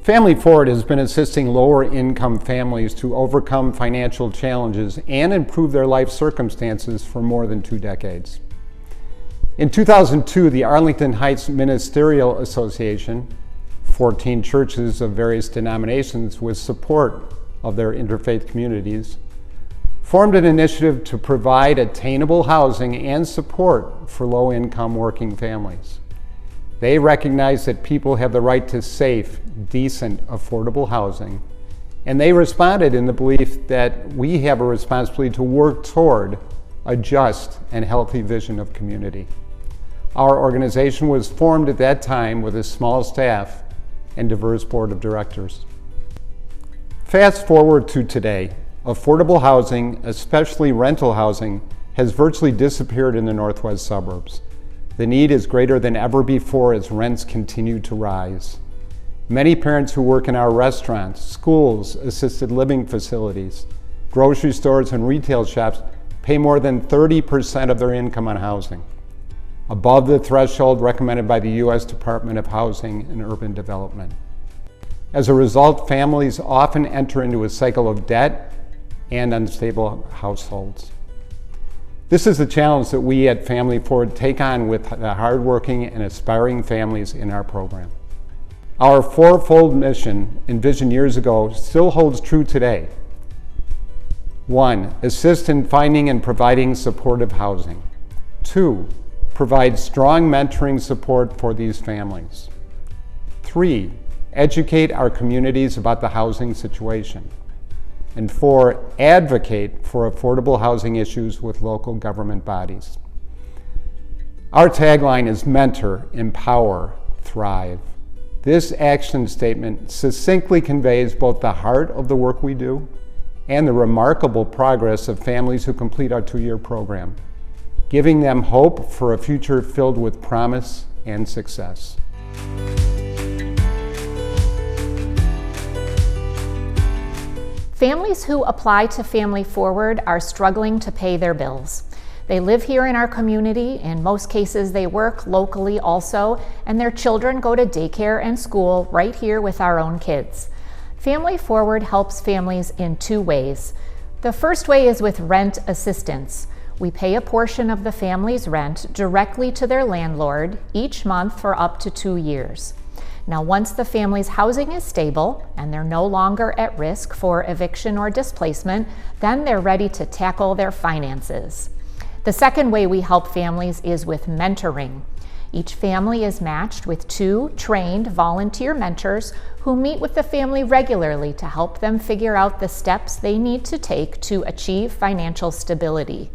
Family Forward has been assisting lower income families to overcome financial challenges and improve their life circumstances for more than 2 decades. In 2002, the Arlington Heights Ministerial Association, 14 churches of various denominations with support of their interfaith communities, formed an initiative to provide attainable housing and support for low-income working families. They recognize that people have the right to safe, decent, affordable housing, and they responded in the belief that we have a responsibility to work toward a just and healthy vision of community. Our organization was formed at that time with a small staff and diverse board of directors. Fast forward to today, affordable housing, especially rental housing, has virtually disappeared in the northwest suburbs. The need is greater than ever before as rents continue to rise. Many parents who work in our restaurants, schools, assisted living facilities, grocery stores, and retail shops pay more than 30% of their income on housing, above the threshold recommended by the U.S. Department of Housing and Urban Development. As a result, families often enter into a cycle of debt and unstable households. This is the challenge that we at Family Forward take on with the hardworking and aspiring families in our program. Our fourfold mission, envisioned years ago, still holds true today. 1, assist in finding and providing supportive housing. 2, provide strong mentoring support for these families. 3, educate our communities about the housing situation. And 4, advocate for affordable housing issues with local government bodies. Our tagline is mentor, empower, thrive. This action statement succinctly conveys both the heart of the work we do and the remarkable progress of families who complete our 2-year program, giving them hope for a future filled with promise and success. Families who apply to Family Forward are struggling to pay their bills. They live here in our community. In most cases, they work locally also, and their children go to daycare and school right here with our own kids. Family Forward helps families in 2 ways. The first way is with rent assistance. We pay a portion of the family's rent directly to their landlord each month for up to 2 years. Now, once the family's housing is stable and they're no longer at risk for eviction or displacement, then they're ready to tackle their finances. The second way we help families is with mentoring. Each family is matched with 2 trained volunteer mentors who meet with the family regularly to help them figure out the steps they need to take to achieve financial stability.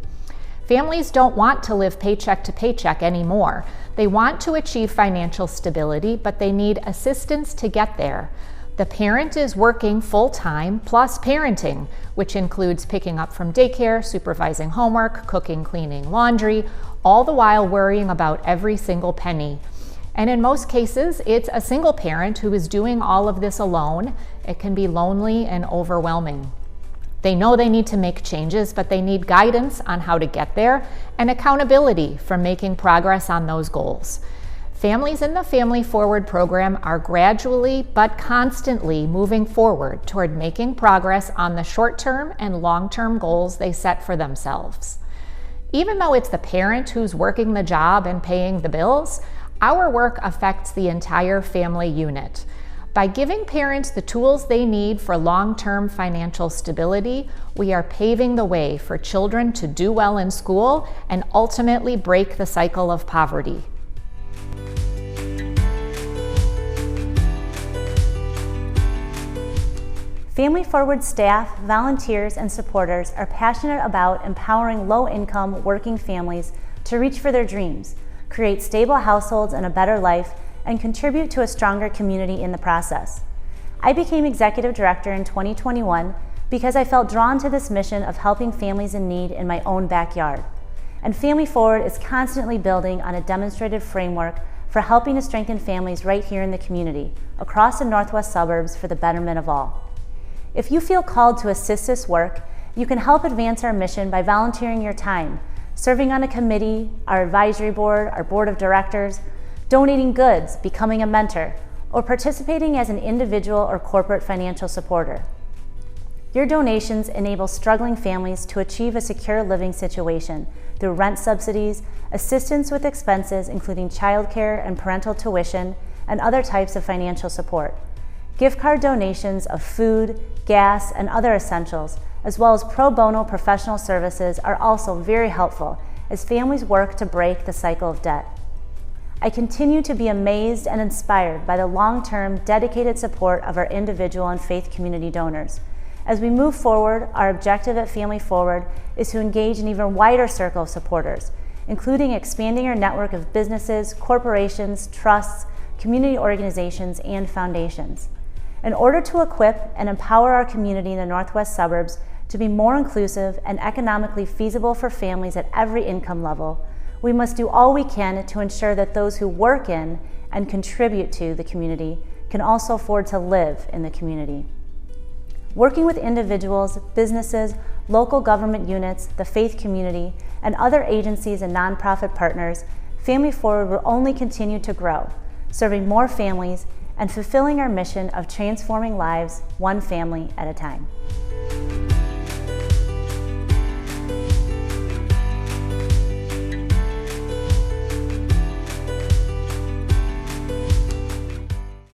Families don't want to live paycheck to paycheck anymore. They want to achieve financial stability, but they need assistance to get there. The parent is working full-time plus parenting, which includes picking up from daycare, supervising homework, cooking, cleaning, laundry, all the while worrying about every single penny. And in most cases, it's a single parent who is doing all of this alone. It can be lonely and overwhelming. They know they need to make changes, but they need guidance on how to get there and accountability for making progress on those goals. Families in the Family Forward program are gradually but constantly moving forward toward making progress on the short-term and long-term goals they set for themselves. Even though it's the parent who's working the job and paying the bills, our work affects the entire family unit. By giving parents the tools they need for long-term financial stability, we are paving the way for children to do well in school and ultimately break the cycle of poverty. Family Forward staff, volunteers, and supporters are passionate about empowering low-income working families to reach for their dreams, create stable households and a better life, and contribute to a stronger community in the process. I became Executive Director in 2021 because I felt drawn to this mission of helping families in need in my own backyard. And Family Forward is constantly building on a demonstrated framework for helping to strengthen families right here in the community, across the northwest suburbs for the betterment of all. If you feel called to assist this work, you can help advance our mission by volunteering your time, serving on a committee, our advisory board, our board of directors, donating goods, becoming a mentor, or participating as an individual or corporate financial supporter. Your donations enable struggling families to achieve a secure living situation through rent subsidies, assistance with expenses including childcare and parental tuition, and other types of financial support. Gift card donations of food, gas, and other essentials, as well as pro bono professional services, are also very helpful as families work to break the cycle of debt. I continue to be amazed and inspired by the long-term, dedicated support of our individual and faith community donors. As we move forward, our objective at Family Forward is to engage an even wider circle of supporters, including expanding our network of businesses, corporations, trusts, community organizations, and foundations. In order to equip and empower our community in the Northwest suburbs to be more inclusive and economically feasible for families at every income level, we must do all we can to ensure that those who work in and contribute to the community can also afford to live in the community. Working with individuals, businesses, local government units, the faith community, and other agencies and nonprofit partners, Family Forward will only continue to grow, serving more families and fulfilling our mission of transforming lives one family at a time.